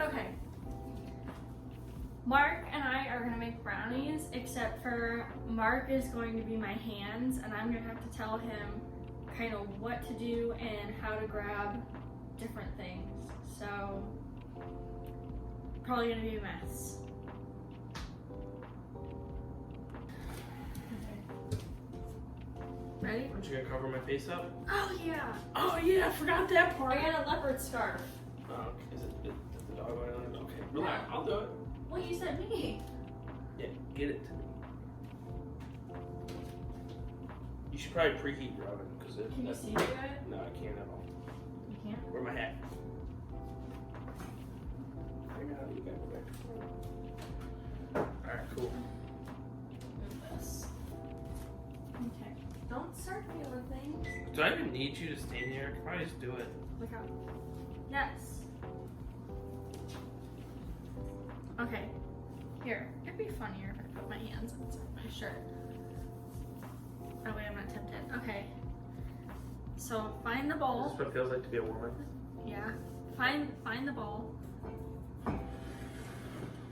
Okay. Mark and I are gonna make brownies, except for Mark is going to be my hands, and I'm gonna have to tell him kind of what to do and how to grab different things. So, probably gonna be a mess. Ready? Aren't you gonna cover my face up? Oh yeah. Oh yeah, I forgot that part. I got a leopard scarf. Oh, okay. Is the dog island? Okay, relax. I'll do it. Well, you said me. Yeah, get it to me. You should probably preheat your oven because it. Can you see through it? No, I can't at all. You can't? Where my hat? I got it. You got it back. All right, cool. Move this. Okay. Don't start the other things. Do I even need you to stand here? I could probably just do it. Look out. Yes. Okay. Here. It'd be funnier if I put my hands inside my shirt. Oh wait, I'm not tempted. Okay. So find the Is bowl. this what it feels like to be a woman? Yeah. Find the bowl.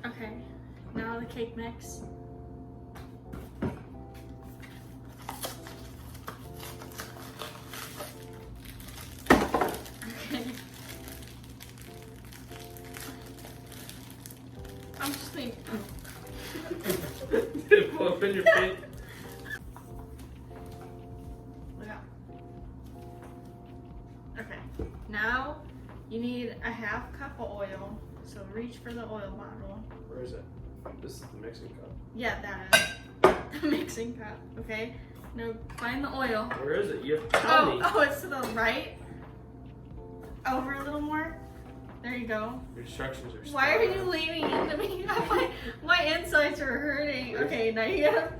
Okay. Now the cake mix. Okay. I'm just thinking. Did it blow up in your face? Look out. Okay. Now you need a half cup of oil. So reach for the oil bottle. Where is it? This is the mixing cup. Yeah, that is the mixing cup. Okay. Now find the oil. Where is it? You have to tell me. Oh, it's to the right. Over a little more. There you go. Your instructions are. Why are you leaning into me? My insides are hurting. Okay, now you gotta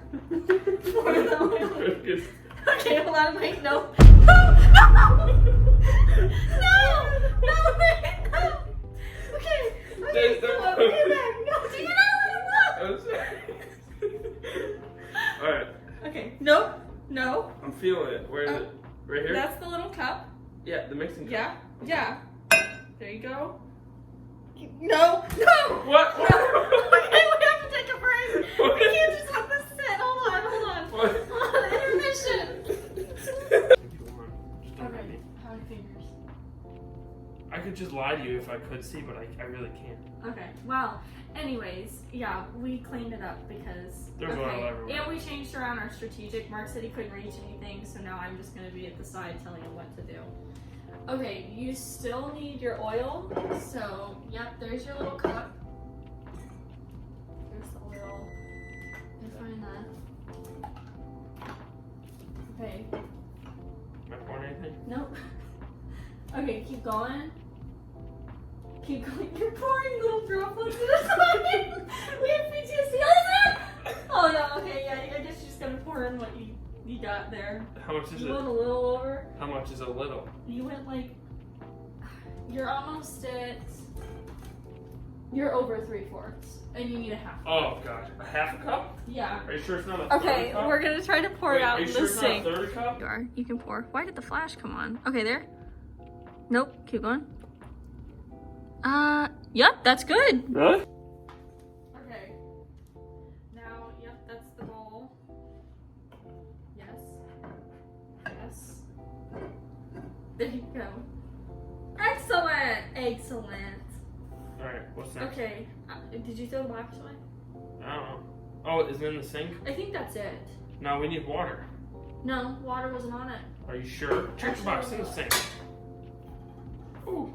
pour the oil. Okay, hold on, wait, no. No! Okay, back. No, do you not let him look? Alright, Okay, no. I'm feeling it. Where is it? Right here? That's the little cup. Yeah, the mixing cup. Yeah. There you go. No. What? No. Okay, we have to take a break. What? We can't just let this sit. Hold on. What? Hold on, intermission. If you want, just don't hit me. How many fingers? I could just lie to you if I could see, but I really can't. Okay, well, anyways, yeah, we cleaned it up because, There's oil everywhere. and we changed around our strategic. Mark said he couldn't reach anything, so now I'm just going to be at the side telling him what to do. Okay, you still need your oil, so, yep, there's your little cup. There's the oil. You find that. Okay, Am I pouring anything? nope. Okay, keep going. Keep going. You're pouring little droplets at a time. We have PTSD. Oh no, okay, yeah, I guess you're just gonna pour in what you got there. How much is You it? went a little over. How much is a little? You went like, you're almost at, you're over 3/4, and you need a half. Oh gosh, a half a cup? Yeah. Are you sure it's not a Okay, third cup? we're gonna try to pour Wait, it out are you in sure the it's sink. not a third cup? You are. You can pour. Why did the flash come on? Okay, there. Nope. Keep going. Yep, that's good. Really? Okay. Now, yep, that's the bowl. Yes. Yes. There you go. Excellent. Alright, what's next? Okay. Did you throw the box away? I don't know. Oh, is it in the sink? I think that's it. No, we need water. No, water wasn't on it. Are you sure? Check the box in the sink. Ooh.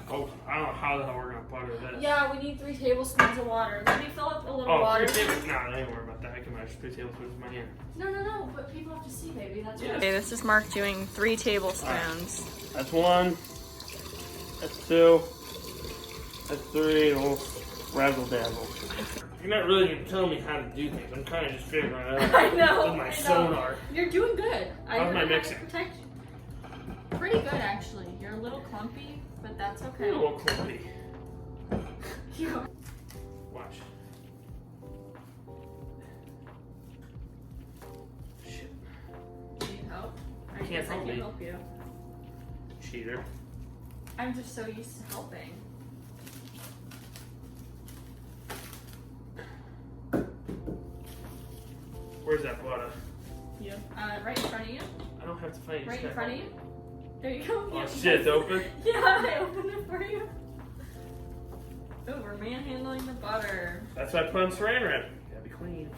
Oh, I don't know how the hell we're gonna butter this. Yeah, we need 3 tablespoons of water. Let me fill up a little Oh, water. 3 tablespoons. Nah, don't even worry about that. I can match 3 tablespoons with my hand. No, but people have to see, baby. That's Yes. Okay, this is Mark doing 3 tablespoons. That's 1. That's 2. That's 3. A little razzle dazzle. You're not really gonna tell me how to do things. I'm kind of just figuring it out. I know. With my I know. sonar. You're doing good. How's my have to mixing? protect you. Pretty good, actually. You're a little clumpy, but that's okay. A little clumpy. Yeah. Watch. Shit. Do you need help? I Can't guess I help can't me. help you. cheater. I'm just so used to helping. Where's that butter? You. Right in front of you. I don't have to find you. Right in front of you. There you go. Oh Yeah, shit, it's open? Yeah, I opened it for you. Oh, we're manhandling the butter. That's why I put on saran wrap. Gotta be clean.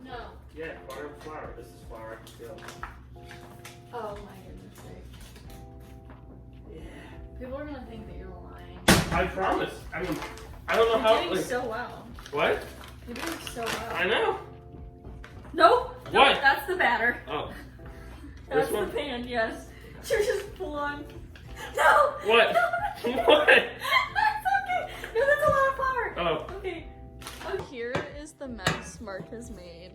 No. Yeah, butter and flour. This is flour. Go. Oh my goodness sake. Yeah. People are gonna think that you're lying. I promise. I mean, I don't know how. You're doing so well. What? You're doing so well. I know. Nope. What? Nope, that's the batter. Oh. That's This one? the pan, yes. You're just full on. No! What? No. What? That's okay. No, that's a lot of flour. Oh. Okay. Here is the mess Mark has made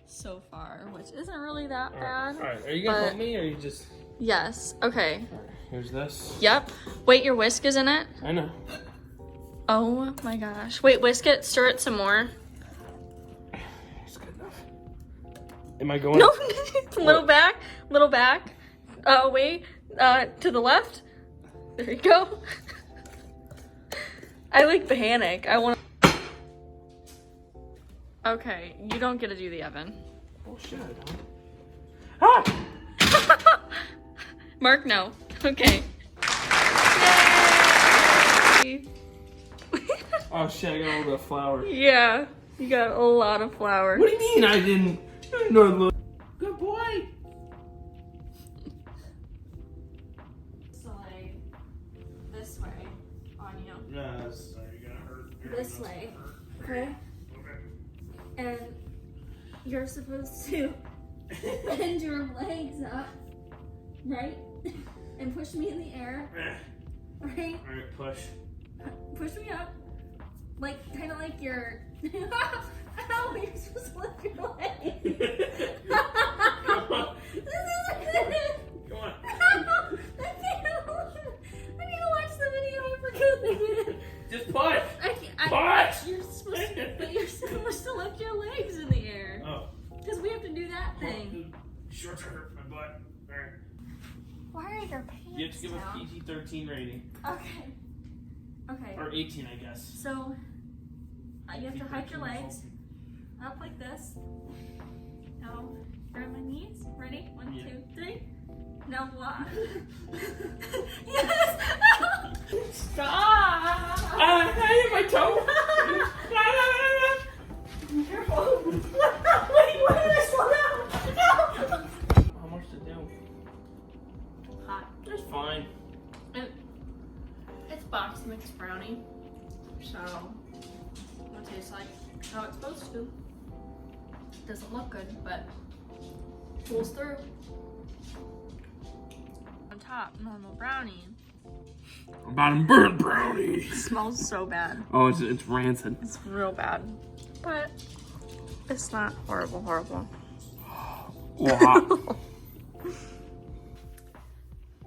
so far, which isn't really that bad. Alright, are you gonna but- help me or you just. Yes. Okay. Here's this. Yep. Wait, your whisk is in it? I know. Oh my gosh. Wait, whisk it, stir it some more. It's good enough. Am I going? No, little back, little back. Wait, to the left. There you go. I like panic. I want to. Okay, you don't get to do the oven. Oh shit, I don't. Ah! Mark, no. Okay. Yay! Oh shit, I got a little bit of flour. Yeah, you got a lot of flour. What do you mean I didn't? No, good boy. Slide this way on you. No, you're gonna hurt. This way, okay? And you're supposed to bend your legs up, right? And push me in the air, right? Alright, push. Push me up, like kind of like you're. How you're supposed to lift your leg? Come on. This isn't good. Come on. I need to watch the video. I forgot they did it. Just push. Push. You're supposed to lift your legs in the air. Oh. Because we have to do that thing. Shorts hurt my butt. Alright. Why are your pants You have to give a down? PG-13 rating. Okay. Okay. Or 18, I guess. So, you have to hike your legs up like this. Now, grab my knees. Ready? 1, Yeah. 2, 3. Now walk. Yes! Stop! I hit my toe! Careful! Wait, why did I slow down? No! How much to do? Hot. It's fine. It's box mixed brownie, so it tastes like how it's supposed to. Doesn't look good, but pulls through. On top, normal brownie. Bottom burnt brownie. It smells so bad. Oh, it's rancid. It's real bad, but it's not horrible. Wow.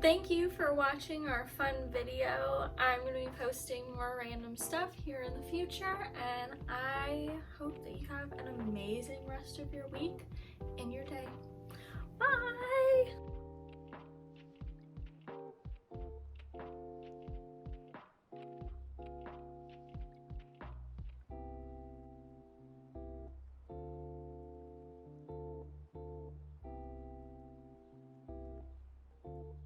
Thank you for watching our fun video. I'm going to be posting more random stuff here in the future, and I hope that you have an amazing rest of your week and your day. Bye!